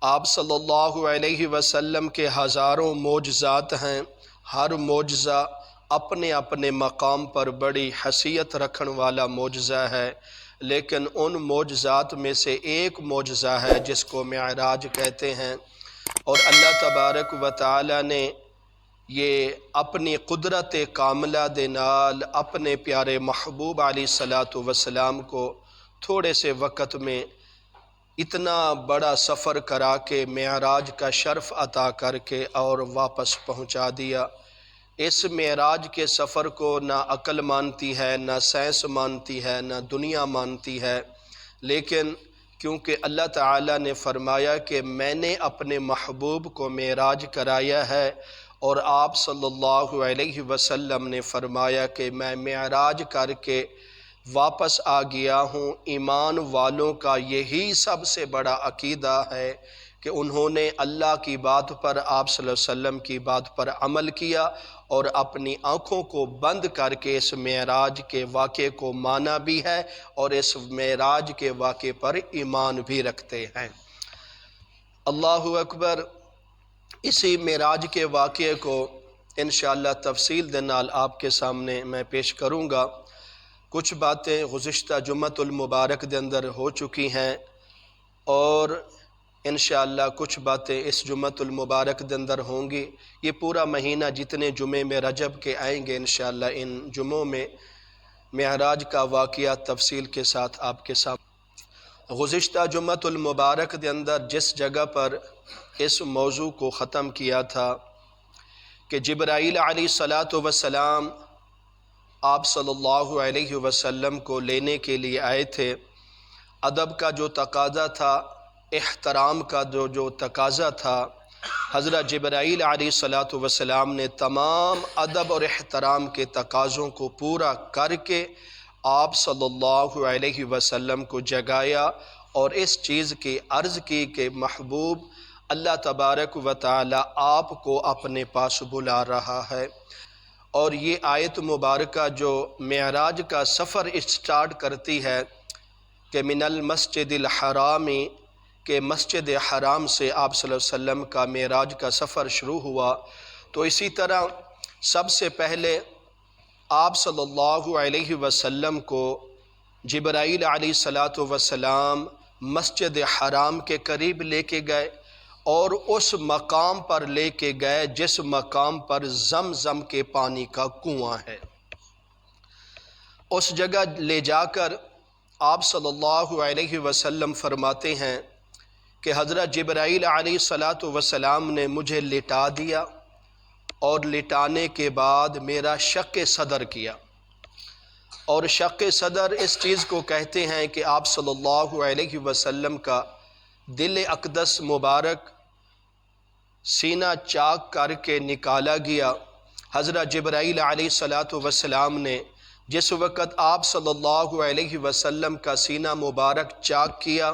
آپ صلی اللہ علیہ وسلم کے ہزاروں معجزات ہیں، ہر معجزہ اپنے اپنے مقام پر بڑی حیثیت رکھن والا معجزہ ہے، لیکن ان معجزات میں سے ایک معجزہ ہے جس کو معراج کہتے ہیں، اور اللہ تبارک و تعالی نے یہ اپنی قدرت کاملہ دے نال اپنے پیارے محبوب علیہ الصلوۃ والسلام کو تھوڑے سے وقت میں اتنا بڑا سفر کرا کے معراج کا شرف عطا کر کے اور واپس پہنچا دیا۔ اس معراج کے سفر کو نہ عقل مانتی ہے، نہ سائنس مانتی ہے، نہ دنیا مانتی ہے، لیکن کیونکہ اللہ تعالیٰ نے فرمایا کہ میں نے اپنے محبوب کو معراج کرایا ہے، اور آپ صلی اللہ علیہ وسلم نے فرمایا کہ میں معراج کر کے واپس آ گیا ہوں۔ ایمان والوں کا یہی سب سے بڑا عقیدہ ہے کہ انہوں نے اللہ کی بات پر، آپ صلی اللہ علیہ وسلم کی بات پر عمل کیا اور اپنی آنکھوں کو بند کر کے اس معراج کے واقعے کو مانا بھی ہے اور اس معراج کے واقعے پر ایمان بھی رکھتے ہیں۔ اللہ اکبر۔ اسی معراج کے واقعے کو انشاءاللہ تفصیل دے نال آپ کے سامنے میں پیش کروں گا۔ کچھ باتیں گزشتہ جمعۃ المبارک دے اندر ہو چکی ہیں، اور انشاءاللہ کچھ باتیں اس جمعۃ المبارک دے اندر ہوں گی۔ یہ پورا مہینہ جتنے جمعے میں رجب کے آئیں گے انشاءاللہ ان جمعوں میں معراج کا واقعہ تفصیل کے ساتھ آپ کے سامنے۔ گزشتہ جمعۃ المبارک دے اندر جس جگہ پر اس موضوع کو ختم کیا تھا کہ جبرائیل علیہ الصلوۃ والسلام آپ صلی اللہ علیہ وسلم کو لینے کے لیے آئے تھے، ادب کا جو تقاضا تھا، احترام کا جو تقاضا تھا، حضرت جبرائیل علیہ الصلوۃ والسلام نے تمام ادب اور احترام کے تقاضوں کو پورا کر کے آپ صلی اللہ علیہ وسلم کو جگایا اور اس چیز کی عرض کی کہ محبوب اللہ تبارک و تعالی آپ کو اپنے پاس بلا رہا ہے۔ اور یہ آیت مبارکہ جو معراج کا سفر اسٹارٹ کرتی ہے کہ من المسجد الحرام، کہ مسجد حرام سے آپ صلی اللہ علیہ وسلم کا معراج کا سفر شروع ہوا، تو اسی طرح سب سے پہلے آپ صلی اللہ علیہ وسلم کو جبرائیل علیہ الصلوۃ والسلام مسجد حرام کے قریب لے کے گئے اور اس مقام پر لے کے گئے جس مقام پر زمزم کے پانی کا کنواں ہے۔ اس جگہ لے جا کر آپ صلی اللہ علیہ وسلم فرماتے ہیں کہ حضرت جبرائیل علیہ الصلوۃ والسلام نے مجھے لٹا دیا اور لٹانے کے بعد میرا شق صدر کیا، اور شق صدر اس چیز کو کہتے ہیں کہ آپ صلی اللہ علیہ وسلم کا دل اقدس مبارک سینہ چاک کر کے نکالا گیا۔ حضرت جبرائیل علیہ الصلوۃ والسلام نے جس وقت آپ صلی اللہ علیہ وسلم کا سینہ مبارک چاک کیا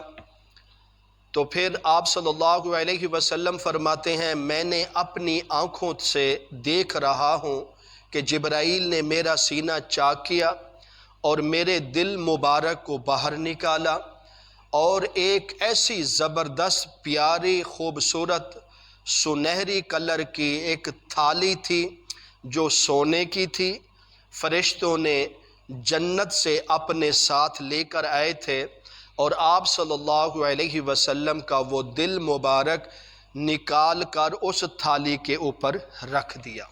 تو پھر آپ صلی اللہ علیہ وسلم فرماتے ہیں میں نے اپنی آنکھوں سے دیکھ رہا ہوں کہ جبرائیل نے میرا سینہ چاک کیا اور میرے دل مبارک کو باہر نکالا، اور ایک ایسی زبردست پیاری خوبصورت سنہری کلر کی ایک تھالی تھی جو سونے کی تھی، فرشتوں نے جنت سے اپنے ساتھ لے کر آئے تھے، اور آپ صلی اللہ علیہ وسلم کا وہ دل مبارک نکال کر اس تھالی کے اوپر رکھ دیا۔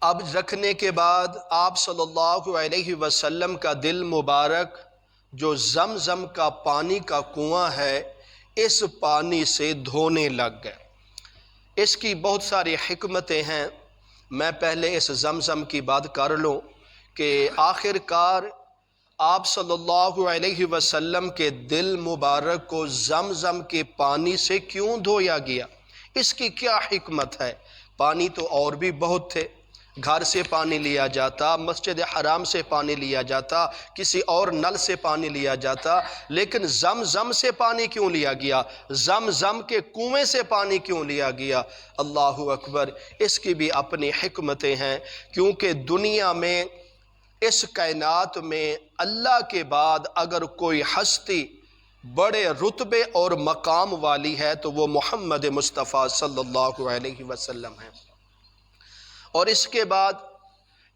اب رکھنے کے بعد آپ صلی اللہ علیہ وسلم کا دل مبارک جو زمزم کا پانی کا کنواں ہے اس پانی سے دھونے لگ گئے۔ اس کی بہت ساری حکمتیں ہیں، میں پہلے اس زمزم کی بات کر لوں کہ آخر کار آپ صلی اللہ علیہ وسلم کے دل مبارک کو زمزم کے پانی سے کیوں دھویا گیا، اس کی کیا حکمت ہے؟ پانی تو اور بھی بہت تھے، گھر سے پانی لیا جاتا، مسجد حرام سے پانی لیا جاتا، کسی اور نل سے پانی لیا جاتا، لیکن زمزم سے پانی کیوں لیا گیا؟ زمزم کے کنویں سے پانی کیوں لیا گیا؟ اللہ اکبر۔ اس کی بھی اپنی حکمتیں ہیں، کیونکہ دنیا میں اس کائنات میں اللہ کے بعد اگر کوئی ہستی بڑے رتبے اور مقام والی ہے تو وہ محمد مصطفیٰ صلی اللہ علیہ وسلم ہے۔ اور اس کے بعد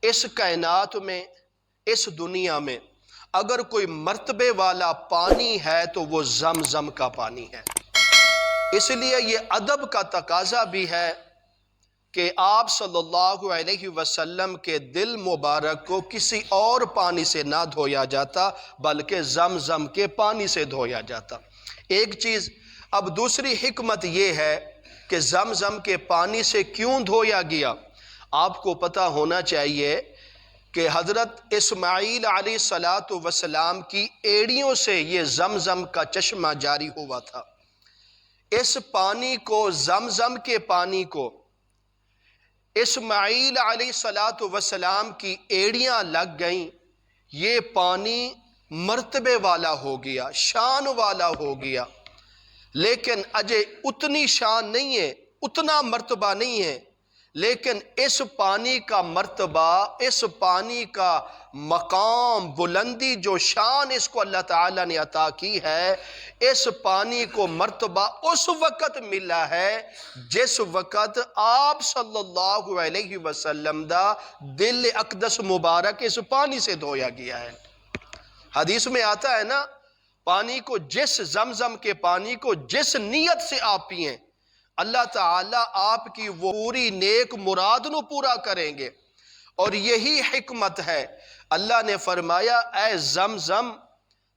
اس کائنات میں، اس دنیا میں اگر کوئی مرتبے والا پانی ہے تو وہ زمزم کا پانی ہے۔ اس لیے یہ ادب کا تقاضا بھی ہے کہ آپ صلی اللہ علیہ وسلم کے دل مبارک کو کسی اور پانی سے نہ دھویا جاتا بلکہ زمزم کے پانی سے دھویا جاتا۔ ایک چیز، اب دوسری حکمت یہ ہے کہ زمزم کے پانی سے کیوں دھویا گیا۔ آپ کو پتہ ہونا چاہیے کہ حضرت اسماعیل علیہ السلام کی ایڑیوں سے یہ زمزم کا چشمہ جاری ہوا تھا۔ اس پانی کو، زمزم کے پانی کو، اسماعیل علیہ السلام کی ایڑیاں لگ گئیں، یہ پانی مرتبے والا ہو گیا، شان والا ہو گیا، لیکن اجے اتنی شان نہیں ہے، اتنا مرتبہ نہیں ہے، لیکن اس پانی کا مرتبہ، اس پانی کا مقام، بلندی، جو شان اس کو اللہ تعالیٰ نے عطا کی ہے، اس پانی کو مرتبہ اس وقت ملا ہے جس وقت آپ صلی اللہ علیہ وسلم دا دل اقدس مبارک اس پانی سے دھویا گیا ہے۔ حدیث میں آتا ہے نا، پانی کو، جس زمزم کے پانی کو جس نیت سے آپ پئیں اللہ تعالیٰ آپ کی وہ پوری نیک مراد نو پورا کریں گے۔ اور یہی حکمت ہے، اللہ نے فرمایا اے زمزم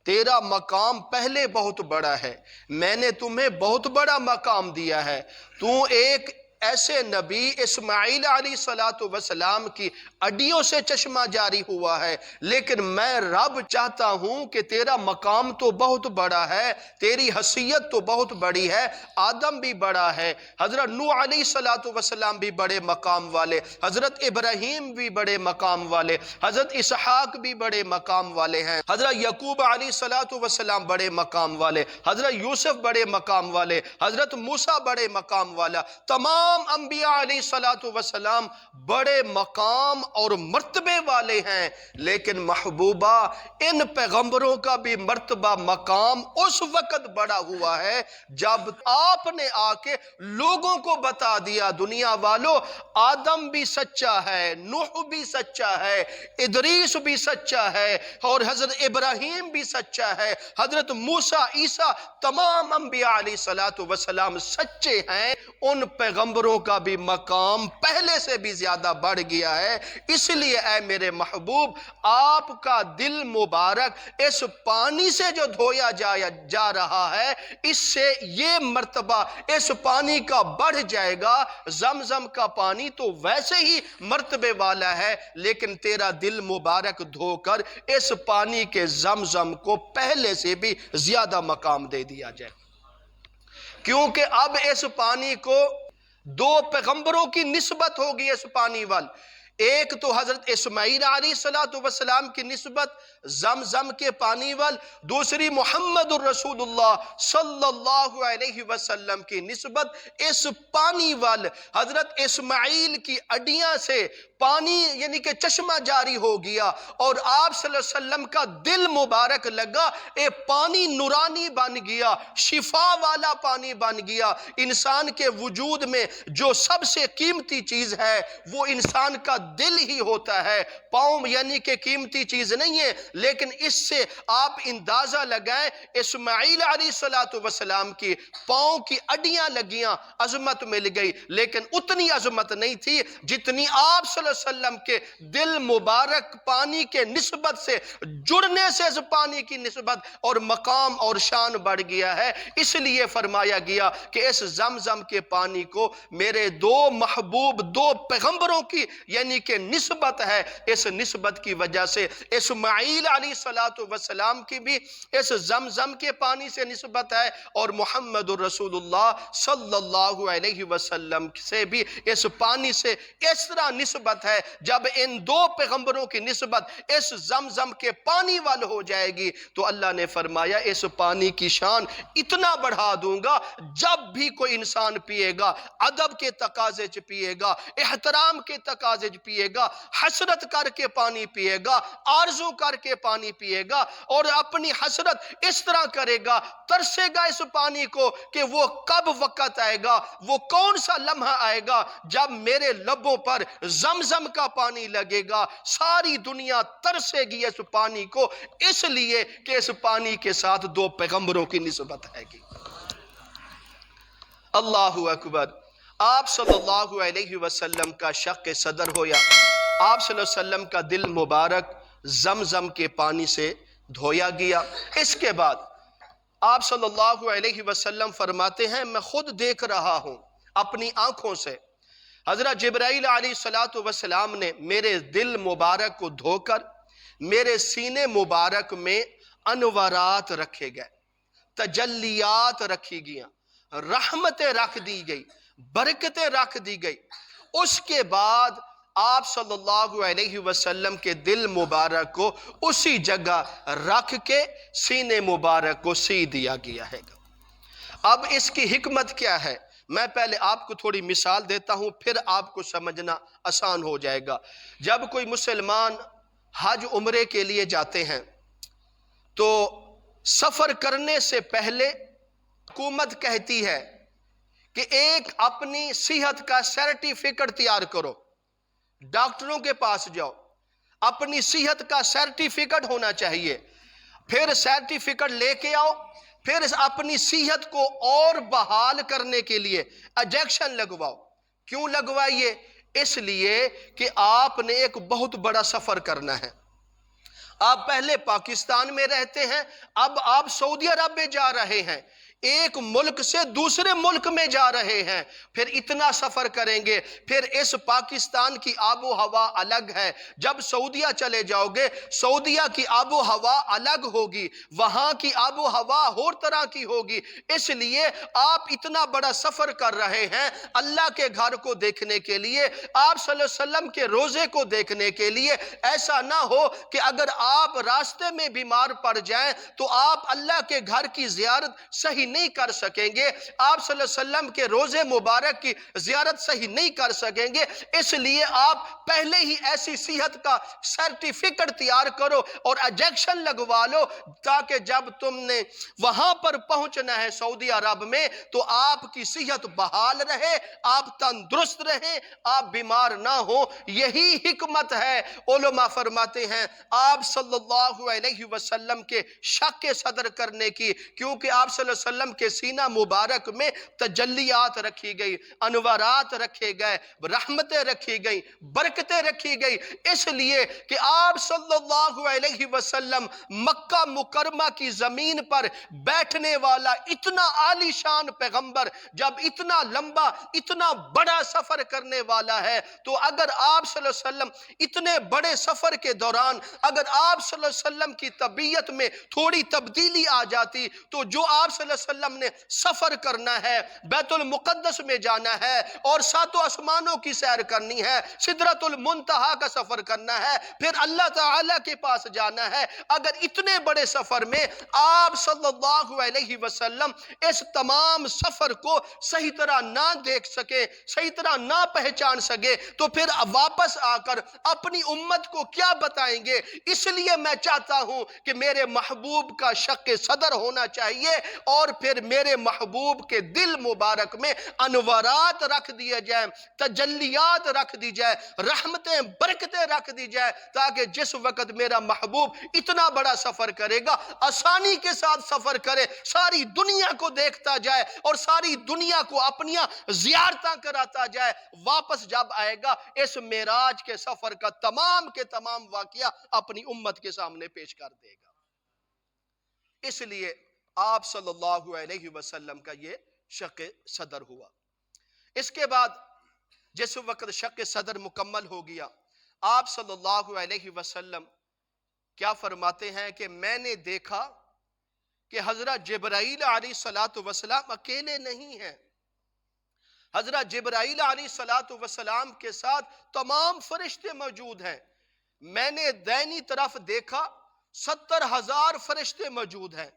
تیرا مقام پہلے بہت بڑا ہے، میں نے تمہیں بہت بڑا مقام دیا ہے، تو ایک ایسے نبی اسماعیل علیہ السلام کی اڈیوں سے چشمہ جاری ہوا ہے، لیکن میں رب چاہتا ہوں کہ تیرا مقام تو بہت بڑا ہے، تیری حیثیت تو بہت بڑی ہے، آدم بھی بڑا ہے، حضرت نوح علیہ السلام بھی بڑے مقام والے، حضرت ابراہیم بھی بڑے مقام والے، حضرت اسحاق بھی بڑے مقام والے ہیں، حضرت یعقوب علیہ السلام بڑے مقام والے، حضرت یوسف بڑے مقام والے، حضرت موسیٰ بڑے مقام والا، تمام انبیاء علیہ السلام بڑے مقام اور مرتبے والے ہیں، لیکن محبوبہ ان پیغمبروں کا بھی مرتبہ، مقام اس وقت بڑا ہوا ہے جب آپ نے آ کے لوگوں کو بتا دیا، دنیا والوں آدم بھی سچا ہے، نوح بھی سچا ہے، ادریس بھی سچا ہے، اور حضرت ابراہیم بھی سچا ہے، حضرت موسیٰ، عیسیٰ، تمام انبیاء علیہ السلام سچے ہیں، ان پیغمبروں کا بھی مقام پہلے سے بھی زیادہ بڑھ گیا ہے۔ اس لیے اے میرے محبوب، آپ کا دل مبارک اس پانی سے جو دھویا جا رہا ہے، اس سے یہ مرتبہ اس پانی کا بڑھ جائے گا۔ زمزم کا پانی تو ویسے ہی مرتبے والا ہے، لیکن تیرا دل مبارک دھو کر اس پانی کے زمزم کو پہلے سے بھی زیادہ مقام دے دیا جائے، کیونکہ اب اس پانی کو دو پیغمبروں کی نسبت ہوگی اس پانی وال۔ ایک تو حضرت اسماعیل علیہ السلام کی نسبت زمزم کے پانی وال، دوسری محمد الرسول اللہ صلی اللہ علیہ وسلم کی نسبت اس پانی وال۔ حضرت اسماعیل کی اڈیاں سے پانی یعنی کہ چشمہ جاری ہو گیا، اور آپ صلی اللہ علیہ وسلم کا دل مبارک لگا، اے پانی نورانی بن گیا، شفا والا پانی بن گیا۔ انسان کے وجود میں جو سب سے قیمتی چیز ہے وہ انسان کا دل ہی ہوتا ہے، پاؤں یعنی کہ قیمتی چیز نہیں ہے، لیکن اس سے آپ اندازہ لگائیں، اسماعیل علیہ السلام کی پاؤں کی اڈیاں لگیاں، عظمت مل گئی، لیکن اتنی عظمت نہیں تھی جتنی آپ صلی اللہ علیہ وسلم کے دل مبارک پانی کے نسبت سے جڑنے سے اس پانی کی نسبت اور مقام اور شان بڑھ گیا ہے۔ اس لیے فرمایا گیا کہ اس زمزم کے پانی کو میرے دو محبوب، دو پیغمبروں کی یعنی کہ نسبت ہے، اس نسبت کی وجہ سے اسماعیل علیہ السلام کی بھی اس زمزم کے پانی سے نسبت ہے، اور محمد الرسول اللہ صلی اللہ علیہ وسلم سے بھی اس پانی سے اس طرح نسبت نسبت ہے، جب ان دو پیغمبروں کی نسبت اس زمزم کے پانی وال ہو جائے گی تو اللہ نے فرمایا اس پانی کی شان اتنا بڑھا دوں گا، جب بھی کوئی انسان پیے گا ادب کے تقاضے چ پیے گا، احترام کے تقاضے چ پیے گا، حسرت کر کے پانی پیے گا، آرزو کر کے پانی پیے گا، اور اپنی حسرت اس طرح کرے گا، ترسے گا اس پانی کو کہ وہ کب وقت آئے گا، وہ کون سا لمحہ آئے گا جب میرے لبوں پر زمزم کا پانی لگے گا۔ ساری دنیا ترسے گی اس پانی کو، اس لیے کہ اس پانی کے ساتھ دو پیغمبروں کی نسبت ہے گی۔ اللہ اکبر۔ آپ صلی اللہ علیہ وسلم کا شق صدر ہویا، آپ صلی اللہ علیہ وسلم کا دل مبارک زمزم کے پانی سے دھویا گیا۔ اس کے بعد آپ صلی اللہ علیہ وسلم فرماتے ہیں میں خود دیکھ رہا ہوں اپنی آنکھوں سے، حضرت جبرائیل علیہ السلام نے میرے دل مبارک کو دھو کر میرے سینے مبارک میں انوارات رکھے گئے، تجلیات رکھی گئیں، رحمتیں رکھ دی گئی، برکتیں رکھ دی گئی۔ اس کے بعد آپ صلی اللہ علیہ وسلم کے دل مبارک کو اسی جگہ رکھ کے سینے مبارک کو سی دیا گیا ہے۔ اب اس کی حکمت کیا ہے؟ میں پہلے آپ کو تھوڑی مثال دیتا ہوں، پھر آپ کو سمجھنا آسان ہو جائے گا۔ جب کوئی مسلمان حج عمرے کے لیے جاتے ہیں تو سفر کرنے سے پہلے حکومت کہتی ہے کہ ایک اپنی صحت کا سرٹیفکیٹ تیار کرو، ڈاکٹروں کے پاس جاؤ، اپنی صحت کا سرٹیفکیٹ ہونا چاہیے، پھر سرٹیفکیٹ لے کے آؤ، پھر اپنی صحت کو اور بحال کرنے کے لیے انجیکشن لگواؤ۔ کیوں لگوائیے؟ اس لیے کہ آپ نے ایک بہت بڑا سفر کرنا ہے۔ آپ پہلے پاکستان میں رہتے ہیں، اب آپ سعودی عرب میں جا رہے ہیں، ایک ملک سے دوسرے ملک میں جا رہے ہیں، پھر اتنا سفر کریں گے، پھر اس پاکستان کی آب و ہوا الگ ہے، جب سعودیہ چلے جاؤ گے سعودیہ کی آب و ہوا الگ ہوگی، وہاں کی آب و ہوا اور طرح کی ہوگی، اس لیے آپ اتنا بڑا سفر کر رہے ہیں اللہ کے گھر کو دیکھنے کے لیے، آپ صلی اللہ علیہ وسلم کے روزے کو دیکھنے کے لیے۔ ایسا نہ ہو کہ اگر آپ راستے میں بیمار پڑ جائیں تو آپ اللہ کے گھر کی زیارت صحیح نہیں کر سکیں گے، آپ صلی اللہ علیہ وسلم کے روزے مبارک کی زیارت صحیح نہیں کر سکیں گے، اس لیے آپ پہلے ہی ایسی صحت کا سرٹیفکیٹ تیار کرو اور انجیکشن لگوا لو، تاکہ جب تم نے وہاں پر پہنچنا ہے سعودی عرب میں تو آپ کی صحت بحال رہے، آپ تندرست رہیں، آپ بیمار نہ ہو۔ یہی حکمت ہے۔ علماء فرماتے ہیں آپ صلی اللہ علیہ وسلم کے شق صدر کرنے کی، کیونکہ آپ صلی اللہ علیہ وسلم کے سینہ مبارک میں تجلیات رکھی گئی، انوارات رکھے گئے، رحمتیں رکھی گئی، برکتیں رکھی گئی، اس لیے کہ آپ صلی اللہ علیہ وسلم مکہ مکرمہ کی زمین پر بیٹھنے والا اتنا عالی شان پیغمبر جب اتنا لمبا اتنا بڑا سفر کرنے والا ہے، تو اگر آپ صلی اللہ علیہ وسلم اتنے بڑے سفر کے دوران اگر آپ صلی اللہ علیہ وسلم کی طبیعت میں تھوڑی تبدیلی آ جاتی تو جو آپ صلی اللہ علیہ وسلم نے سفر کرنا ہے، بیت المقدس میں جانا ہے اور ساتوں آسمانوں کی سیر کرنی ہے، سدرۃ المنتہا کا سفر کرنا ہے، پھر اللہ تعالیٰ کے پاس جانا ہے، اگر اتنے بڑے سفر میں آپ صلی اللہ علیہ وسلم اس تمام سفر کو صحیح طرح نہ دیکھ سکے، صحیح طرح نہ پہچان سکے تو پھر واپس آ کر اپنی امت کو کیا بتائیں گے؟ اس لیے میں چاہتا ہوں کہ میرے محبوب کا شق صدر ہونا چاہیے اور پھر میرے محبوب کے دل مبارک میں انوارات رکھ دیے جائیں، تجلیات رکھ دی جائے، رحمتیں برکتیں رکھ دی جائے، تاکہ جس وقت میرا محبوب اتنا بڑا سفر کرے گا آسانی کے ساتھ سفر کرے، ساری دنیا کو دیکھتا جائے اور ساری دنیا کو اپنی زیارتاں کراتا جائے، واپس جب آئے گا اس معراج کے سفر کا تمام کے تمام واقعہ اپنی امت کے سامنے پیش کر دے گا۔ اس لیے آپ صلی اللہ علیہ وسلم کا یہ شق صدر ہوا۔ اس کے بعد جس وقت شق صدر مکمل ہو گیا، آپ صلی اللہ علیہ وسلم کیا فرماتے ہیں کہ میں نے دیکھا کہ حضرت جبرائیل علیہ السلام اکیلے نہیں ہیں، حضرت جبرائیل علیہ السلام کے ساتھ تمام فرشتے موجود ہیں۔ میں نے دائنی طرف دیکھا 70,000 فرشتے موجود ہیں۔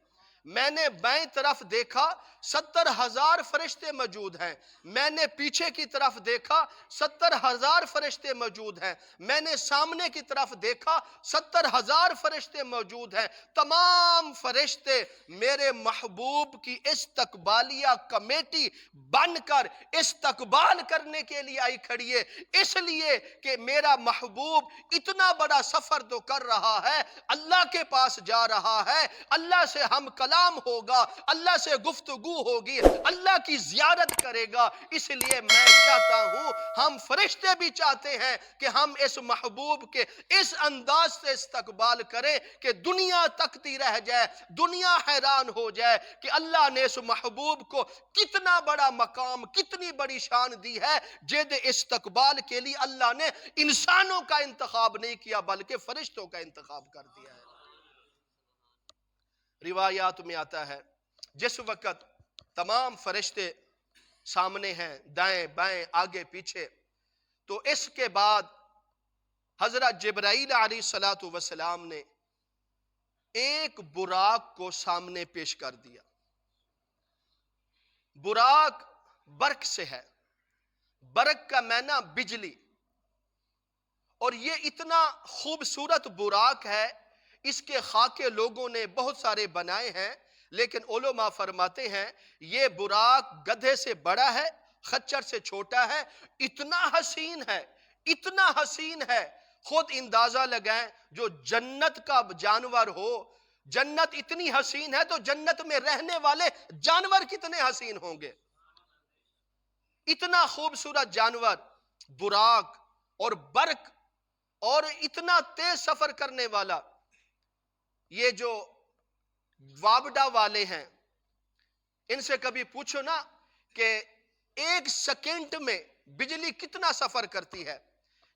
میں نے بائیں طرف دیکھا 70,000 فرشتے موجود ہیں۔ میں نے پیچھے کی طرف دیکھا 70,000 فرشتے موجود ہیں۔ میں نے سامنے کی طرف دیکھا 70,000 فرشتے موجود ہیں۔ تمام فرشتے میرے محبوب کی استقبالیہ کمیٹی بن کر استقبال کرنے کے لیے آئی کھڑی ہے، اس لیے کہ میرا محبوب اتنا بڑا سفر تو کر رہا ہے، اللہ کے پاس جا رہا ہے، اللہ سے ہم کلام ہوگا، اللہ سے گفتگو ہوگی، اللہ کی زیارت کرے گا۔ اس لیے میں چاہتا ہوں، ہم فرشتے بھی چاہتے ہیں کہ ہم اس محبوب کے اس انداز سے استقبال کریں کہ دنیا تکتی رہ جائے، دنیا حیران ہو جائے کہ اللہ نے اس محبوب کو کتنا بڑا مقام، کتنی بڑی شان دی ہے، جد استقبال کے لیے اللہ نے انسانوں کا انتخاب نہیں کیا بلکہ فرشتوں کا انتخاب کر دیا ہے۔ روایات میں آتا ہے جس وقت تمام فرشتے سامنے ہیں، دائیں بائیں آگے پیچھے، تو اس کے بعد حضرت جبرائیل علیہ السلام نے ایک براق کو سامنے پیش کر دیا۔ براق برق سے ہے، برق کا معنی بجلی، اور یہ اتنا خوبصورت براق ہے، اس کے خاکے لوگوں نے بہت سارے بنائے ہیں، لیکن علماء فرماتے ہیں یہ براق گدھے سے بڑا ہے، خچر سے چھوٹا ہے، اتنا حسین ہے، اتنا حسین ہے، خود اندازہ لگائیں جو جنت کا جانور ہو، جنت اتنی حسین ہے تو جنت میں رہنے والے جانور کتنے حسین ہوں گے۔ اتنا خوبصورت جانور براق اور برق اور اتنا تیز سفر کرنے والا، یہ جو وابڈا والے ہیں ان سے کبھی پوچھو نا کہ ایک سیکنڈ میں بجلی کتنا سفر کرتی ہے،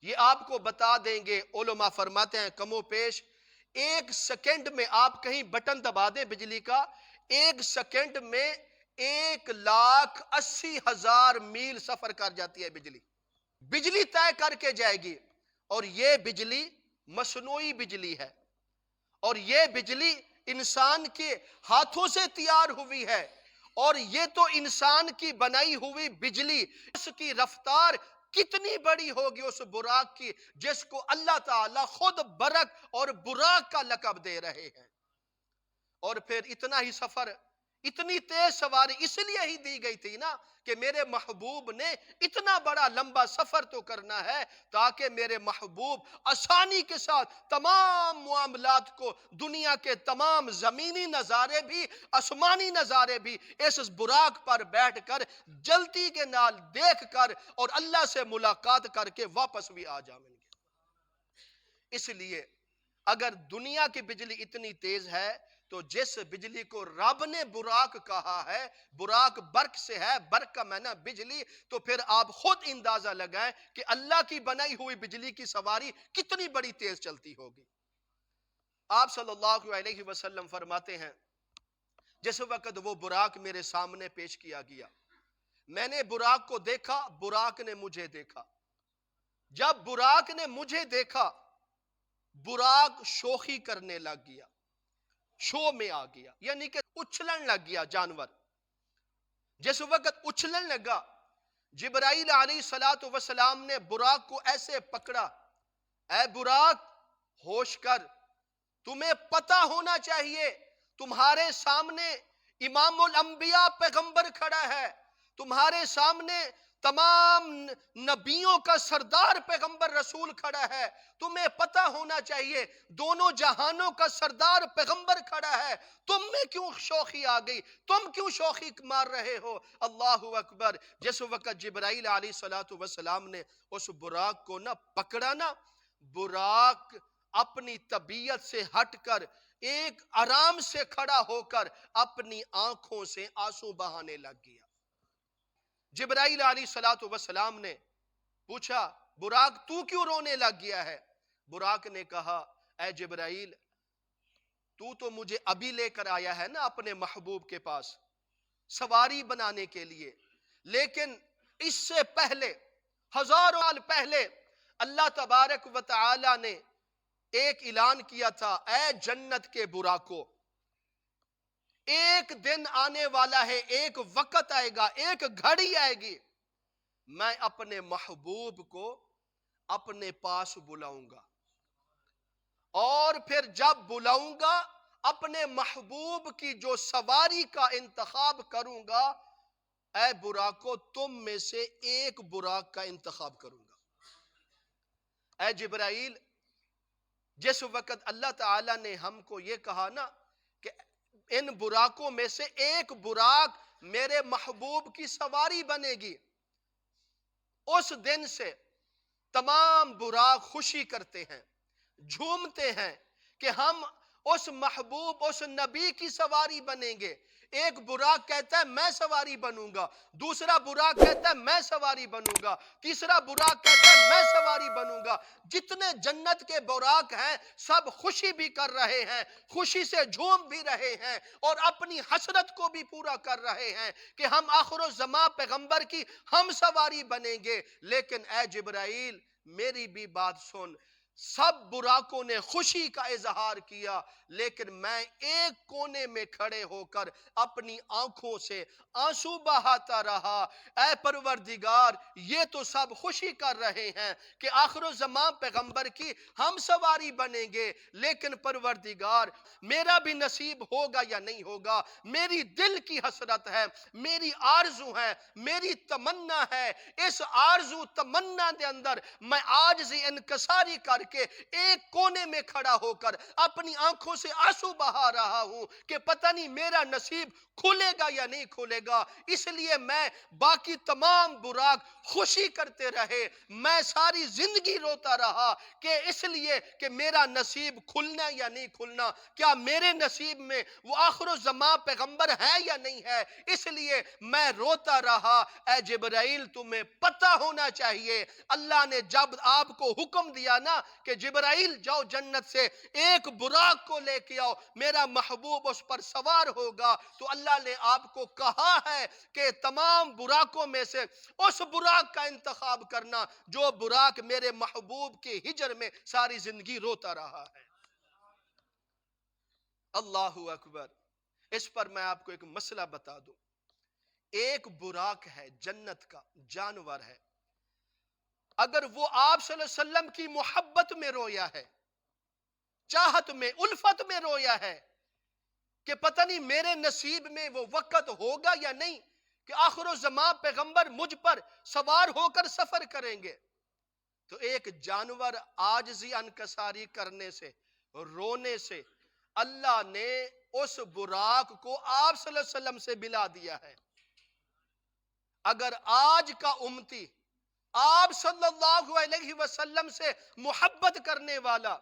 یہ آپ کو بتا دیں گے۔ علماء فرماتے ہیں کم و بیش ایک سیکنڈ میں آپ کہیں بٹن دبا دیں بجلی کا، ایک سیکنڈ میں 1,80,000 میل سفر کر جاتی ہے بجلی، بجلی طے کر کے جائے گی۔ اور یہ بجلی مصنوعی بجلی ہے، اور یہ بجلی انسان کے ہاتھوں سے تیار ہوئی ہے، اور یہ تو انسان کی بنائی ہوئی بجلی، اس کی رفتار کتنی بڑی ہوگی اس براق کی جس کو اللہ تعالیٰ خود برق اور براق کا لقب دے رہے ہیں۔ اور پھر اتنا ہی سفر، اتنی تیز سواری اس لیے ہی دی گئی تھی نا کہ میرے محبوب نے اتنا بڑا لمبا سفر تو کرنا ہے تاکہ میرے محبوب آسانی کے ساتھ تمام معاملات کو، دنیا کے تمام زمینی نظارے بھی، آسمانی نظارے بھی اس براق پر بیٹھ کر جلدی کے نال دیکھ کر اور اللہ سے ملاقات کر کے واپس بھی آ جائیں گے۔ اس لیے اگر دنیا کی بجلی اتنی تیز ہے تو جس بجلی کو رب نے براق کہا ہے، براق برق سے ہے، برق کا معنی بجلی، تو پھر آپ خود اندازہ لگائیں کہ اللہ کی بنائی ہوئی بجلی کی سواری کتنی بڑی تیز چلتی ہوگی۔ آپ صلی اللہ علیہ وسلم فرماتے ہیں جس وقت وہ براق میرے سامنے پیش کیا گیا، میں نے براق کو دیکھا، براق نے مجھے دیکھا۔ جب براق نے مجھے دیکھا، براق شوخی کرنے لگ گیا، شو میں آ گیا، یعنی کہ اچھلن لگ گیا جانور۔ جس وقت اچھلن لگا، جبرائیل علیہ السلام نے براق کو ایسے پکڑا، اے براق ہوش کر، تمہیں پتہ ہونا چاہیے تمہارے سامنے امام الانبیاء پیغمبر کھڑا ہے، تمہارے سامنے تمام نبیوں کا سردار پیغمبر رسول کھڑا ہے، تمہیں پتہ ہونا چاہیے دونوں جہانوں کا سردار پیغمبر کھڑا ہے، تم میں کیوں شوخی آ گئی، تم کیوں شوخی مار رہے ہو؟ اللہ اکبر۔ جس وقت جبرائیل علیہ السلام نے اس براق کو نہ پکڑا نا، براق اپنی طبیعت سے ہٹ کر ایک آرام سے کھڑا ہو کر اپنی آنکھوں سے آنسو بہانے لگ گیا۔ جبرائیل علیہ السلام نے پوچھا براق تو کیوں رونے لگ گیا ہے؟ براق نے کہا اے جبرائیل، تو مجھے ابھی لے کر آیا ہے نا اپنے محبوب کے پاس سواری بنانے کے لیے، لیکن اس سے پہلے ہزاروں سال پہلے اللہ تبارک و تعالی نے ایک اعلان کیا تھا، اے جنت کے براکو، ایک دن آنے والا ہے، ایک وقت آئے گا، ایک گھڑی آئے گی، میں اپنے محبوب کو اپنے پاس بلاؤں گا، اور پھر جب بلاؤں گا اپنے محبوب کی جو سواری کا انتخاب کروں گا، اے براکو تم میں سے ایک براق کا انتخاب کروں گا۔ اے جبرائیل، جس وقت اللہ تعالیٰ نے ہم کو یہ کہا نا کہ ان براقوں میں سے ایک براق میرے محبوب کی سواری بنے گی، اس دن سے تمام براق خوشی کرتے ہیں، جھومتے ہیں کہ ہم اس محبوب، اس نبی کی سواری بنیں گے۔ ایک براق کہتا ہے میں سواری بنوں گا، دوسرا براق کہتا ہے میں سواری بنوں گا، تیسرا براق کہتا ہے میں سواری بنوں گا۔ جتنے جنت کے براق ہیں سب خوشی بھی کر رہے ہیں، خوشی سے جھوم بھی رہے ہیں، اور اپنی حسرت کو بھی پورا کر رہے ہیں کہ ہم آخر الزماں پیغمبر کی ہم سواری بنیں گے۔ لیکن اے جبرائیل میری بھی بات سن، سب براقوں نے خوشی کا اظہار کیا، لیکن میں ایک کونے میں کھڑے ہو کر اپنی آنکھوں سے آنسو بہاتا رہا۔ اے پروردگار، یہ تو سب خوشی کر رہے ہیں کہ آخر الزمان پیغمبر کی ہم سواری بنیں گے، لیکن پروردگار میرا بھی نصیب ہوگا یا نہیں ہوگا؟ میری دل کی حسرت ہے، میری آرزو ہے، میری تمنا ہے، اس آرزو تمنا دے اندر میں عاجزی انکساری کر کے ایک کونے میں کھڑا ہو کر اپنی آنکھوں سے آنسو بہا رہا ہوں کہ پتہ نہیں میرا نصیب کھلے گا یا نہیں کھلے گا۔ اس لیے میں باقی تمام براق خوشی کرتے رہے، میں ساری زندگی روتا رہا کہ اس لیے کہ میرا نصیب کھلنا یا نہیں کھلنا، کیا میرے نصیب میں وہ آخر الزمان پیغمبر ہے یا نہیں ہے، اس لیے میں روتا رہا۔ اے جبرائیل تمہیں پتہ ہونا چاہیے، اللہ نے جب آپ کو حکم دیا نا کہ جبرائیل جاؤ جنت سے ایک براق کو لے کے آؤ، میرا محبوب اس پر سوار ہوگا، تو اللہ نے آپ کو کہا ہے کہ تمام براقوں میں سے اس براق کا انتخاب کرنا جو براق میرے محبوب کے ہجر میں ساری زندگی روتا رہا ہے۔ اللہ اکبر۔ اس پر میں آپ کو ایک مسئلہ بتا دوں، ایک براق ہے جنت کا جانور ہے، اگر وہ آپ صلی اللہ علیہ وسلم کی محبت میں رویا ہے، چاہت میں، الفت میں رویا ہے کہ پتہ نہیں میرے نصیب میں وہ وقت ہوگا یا نہیں کہ آخر الزمان پیغمبر مجھ پر سوار ہو کر سفر کریں گے، تو ایک جانور عاجزی انکساری کرنے سے، رونے سے اللہ نے اس براق کو آپ صلی اللہ علیہ وسلم سے ملا دیا ہے۔ اگر آج کا امتی آپ صلی اللہ علیہ وسلم سے محبت کرنے والا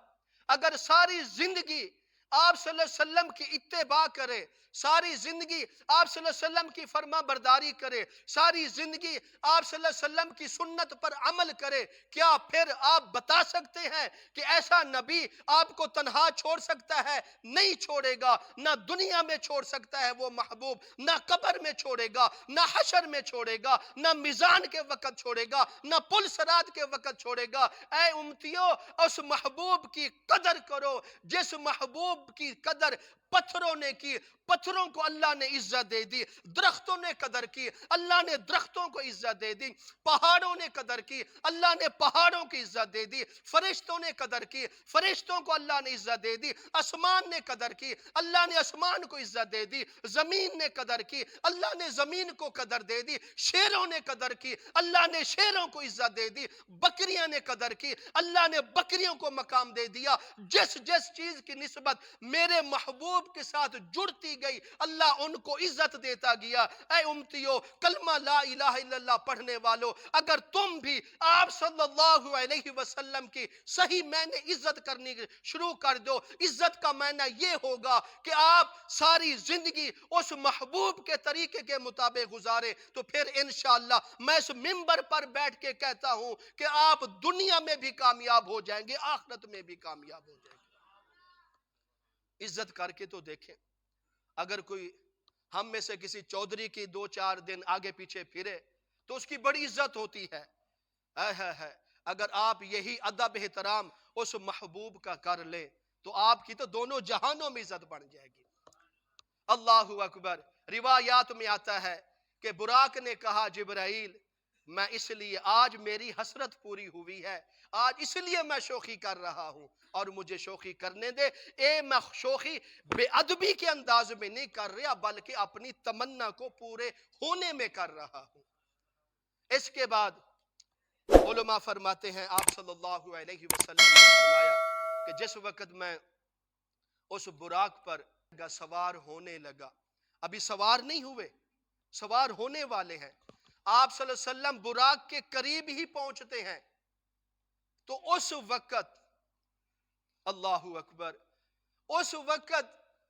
اگر ساری زندگی آپ صلی اللہ علیہ وسلم کی اتباع کرے، ساری زندگی آپ صلی اللہ علیہ وسلم کی فرما برداری کرے، ساری زندگی آپ صلی اللہ علیہ وسلم کی سنت پر عمل کرے، کیا پھر آپ بتا سکتے ہیں کہ ایسا نبی آپ کو تنہا چھوڑ سکتا ہے؟ نہیں چھوڑے گا، نہ دنیا میں چھوڑ سکتا ہے وہ محبوب، نہ قبر میں چھوڑے گا، نہ حشر میں چھوڑے گا، نہ میزان کے وقت چھوڑے گا، نہ پل صراط کے وقت چھوڑے گا۔ اے امتیوں، اس محبوب کی قدر کرو جس محبوب کی قدر پتھروں نے کی، پتھروں کو اللہ نے عزت دے دی، درختوں نے قدر کی، اللہ نے درختوں کو عزت دے دی، پہاڑوں نے قدر کی، اللہ نے پہاڑوں کی عزت دے دی، فرشتوں نے قدر کی، فرشتوں کو اللہ نے عزت دے دی، آسمان نے قدر کی، اللہ نے آسمان کو عزت دے دی، زمین نے قدر کی، اللہ نے زمین کو قدر دے دی، شیروں نے قدر کی، اللہ نے شیروں کو عزت دے دی، بکریاں نے قدر کی، اللہ نے بکریوں کو مقام دے دیا۔ جس چیز کی نسبت میرے محبوب کے ساتھ جڑتی گئی اللہ ان کو عزت دیتا گیا۔ اے امتیو، کلمہ لا الہ الا اللہ پڑھنے والو، اگر تم بھی آپ صلی اللہ علیہ وسلم کی صحیح معنی عزت کرنی شروع کر دو، عزت کا معنی یہ ہوگا کہ آپ ساری زندگی اس محبوب کے طریقے کے مطابق گزارے، تو پھر انشاءاللہ میں اس منبر پر بیٹھ کے کہتا ہوں کہ آپ دنیا میں بھی کامیاب ہو جائیں گے، آخرت میں بھی کامیاب ہو جائیں گے۔ عزت کر کے تو دیکھیں، اگر کوئی ہم میں سے کسی چودھری کی 2-4 دن آگے پیچھے پھرے تو اس کی بڑی عزت ہوتی ہے۔ ہے اگر آپ یہی ادب احترام اس محبوب کا کر لیں تو آپ کی تو دونوں جہانوں میں عزت بڑھ جائے گی۔ اللہ اکبر۔ روایات میں آتا ہے کہ براق نے کہا جبرائیل میں اس لیے آج میری حسرت پوری ہوئی ہے، آج اس لیے میں شوخی کر رہا ہوں اور مجھے شوخی کرنے دے۔ میں شوخی بے ادبی کے انداز میں نہیں کر رہا بلکہ اپنی تمنا کو پورے ہونے میں کر رہا ہوں۔ اس کے بعد علماء فرماتے ہیں آپ صلی اللہ علیہ وسلم نے فرمایا کہ جس وقت میں اس براق پر سوار ہونے لگا، ابھی سوار نہیں ہوئے، سوار ہونے والے ہیں، آپ صلی اللہ علیہ وسلم براق کے قریب ہی پہنچتے ہیں تو اس وقت اللہ اکبر، اس وقت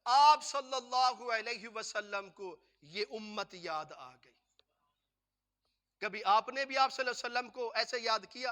آپ صلی اللہ علیہ وسلم کو یہ امت یاد آ گئی۔ کبھی آپ نے بھی آپ صلی اللہ علیہ وسلم کو ایسے یاد کیا؟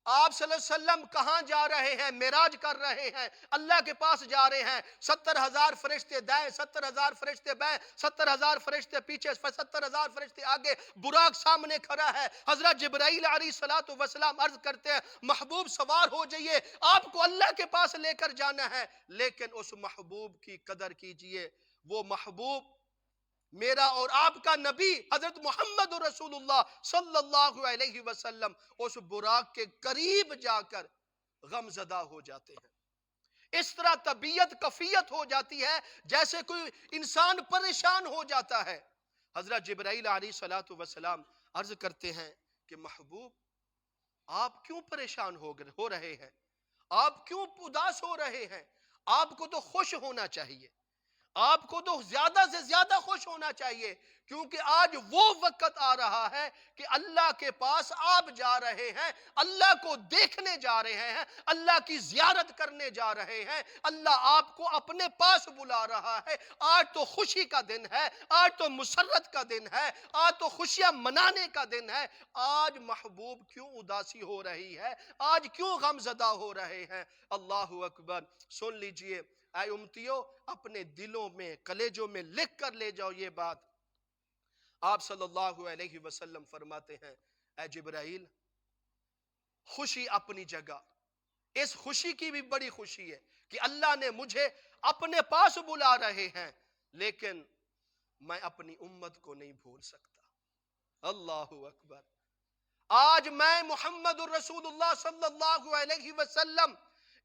آپ صلی اللہ علیہ وسلم کہاں جا رہے ہیں؟ معراج کر رہے ہیں، اللہ کے پاس جا رہے ہیں، 70,000 فرشتے دائیں، 70,000 فرشتے بائیں، 70,000 فرشتے پیچھے، 70,000 فرشتے آگے، براق سامنے کھڑا ہے۔ حضرت جبرائیل علیہ السلام عرض کرتے ہیں محبوب سوار ہو جائیے، آپ کو اللہ کے پاس لے کر جانا ہے۔ لیکن اس محبوب کی قدر کیجئے، وہ محبوب میرا اور آپ کا نبی حضرت محمد رسول اللہ صلی اللہ علیہ وسلم اس براق کے قریب جا کر غم زدہ ہو جاتے ہیں۔ اس طرح طبیعت کفیت ہو جاتی ہے جیسے کوئی انسان پریشان ہو جاتا ہے۔ حضرت جبرائیل علیہ السلام عرض کرتے ہیں کہ محبوب آپ کیوں پریشان ہو رہے ہیں؟ آپ کیوں اداس ہو رہے ہیں؟ آپ کو تو خوش ہونا چاہیے، آپ کو تو زیادہ سے زیادہ خوش ہونا چاہیے، کیونکہ آج وہ وقت آ رہا ہے کہ اللہ کے پاس آپ جا رہے ہیں، اللہ کو دیکھنے جا رہے ہیں، اللہ کی زیارت کرنے جا رہے ہیں، اللہ آپ کو اپنے پاس بلا رہا ہے۔ آج تو خوشی کا دن ہے، آج تو مسرت کا دن ہے، آج تو خوشیاں منانے کا دن ہے۔ آج محبوب کیوں اداسی ہو رہی ہے؟ آج کیوں غم زدہ ہو رہے ہیں؟ اللہ اکبر۔ سن لیجئے اے امتیوں، اپنے دلوں میں کلیجوں میں لکھ کر لے جاؤ یہ بات۔ آپ صلی اللہ علیہ وسلم فرماتے ہیں اے جبرائیل، خوشی اپنی جگہ، اس خوشی کی بھی بڑی خوشی ہے کہ اللہ نے مجھے اپنے پاس بلا رہے ہیں، لیکن میں اپنی امت کو نہیں بھول سکتا۔ اللہ اکبر۔ آج میں محمد الرسول اللہ صلی اللہ علیہ وسلم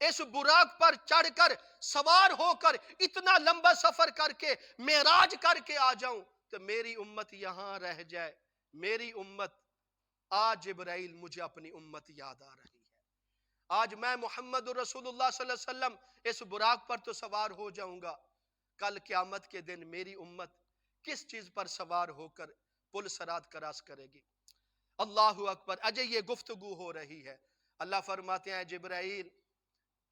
اس براق پر چڑھ کر سوار ہو کر اتنا لمبا سفر کر کے معراج کر کے آ جاؤں تو میری امت یہاں رہ جائے، میری امت، آج جبرائیل مجھے اپنی امت یاد آ رہی ہے۔ آج میں محمد رسول اللہ صلی اللہ علیہ وسلم اس براق پر تو سوار ہو جاؤں گا، کل قیامت کے دن میری امت کس چیز پر سوار ہو کر پل صراط کراس کرے گی؟ اللہ اکبر۔ اجے یہ گفتگو ہو رہی ہے، اللہ فرماتے ہیں جبرائیل،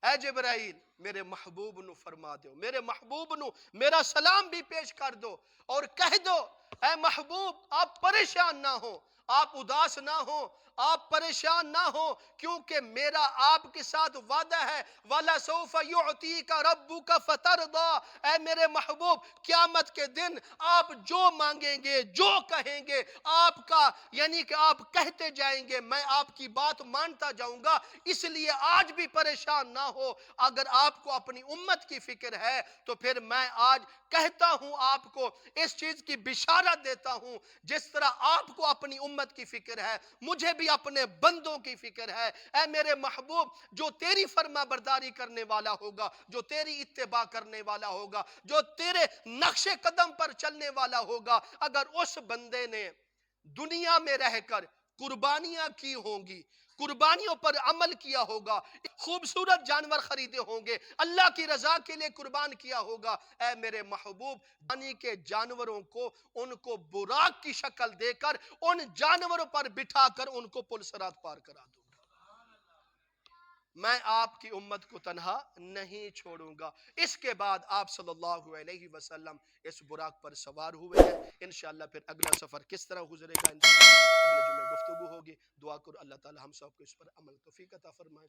اے جبرائیل میرے محبوب نو فرما دو، میرے محبوب نو میرا سلام بھی پیش کر دو اور کہہ دو اے محبوب آپ پریشان نہ ہو، آپ اداس نہ ہو، آپ پریشان نہ ہو، کیونکہ میرا آپ کے ساتھ وعدہ ہے وَلَسَوْفَ يُعْتِيكَ رَبُّكَ فَتَرْضَى۔ اے میرے محبوب قیامت کے دن آپ جو مانگیں گے، جو کہیں گے، آپ کا یعنی کہ آپ کہتے جائیں گے، میں آپ کی بات مانتا جاؤں گا۔ اس لیے آج بھی پریشان نہ ہو۔ اگر آپ کو اپنی امت کی فکر ہے تو پھر میں آج کہتا ہوں، آپ کو اس چیز کی بشارت دیتا ہوں، جس طرح آپ کو اپنی امت کی فکر ہے مجھے بھی اپنے بندوں کی فکر ہے۔ اے میرے محبوب، جو تیری فرما برداری کرنے والا ہوگا، جو تیری اتباع کرنے والا ہوگا، جو تیرے نقش قدم پر چلنے والا ہوگا، اگر اس بندے نے دنیا میں رہ کر قربانیاں کی ہوں گی، قربانیوں پر عمل کیا ہوگا، خوبصورت جانور خریدے ہوں گے، اللہ کی رضا کے لیے قربان کیا ہوگا، اے میرے محبوب یعنی کہ جانوروں کو ان کو براق کی شکل دے کر ان جانوروں پر بٹھا کر ان کو پل صراط پار کرا دوں گا۔ میں آپ کی امت کو تنہا نہیں چھوڑوں گا۔ اس کے بعد آپ صلی اللہ علیہ وسلم اس براق پر سوار ہوئے ہیں۔ انشاءاللہ پھر اگلا سفر کس طرح گزرے گا انشاءاللہ اگلے جمعے گفتگو ہوگی۔ دعا کرو اللہ تعالی ہم سب کو اس پر عمل توفیق عطا فرمائے۔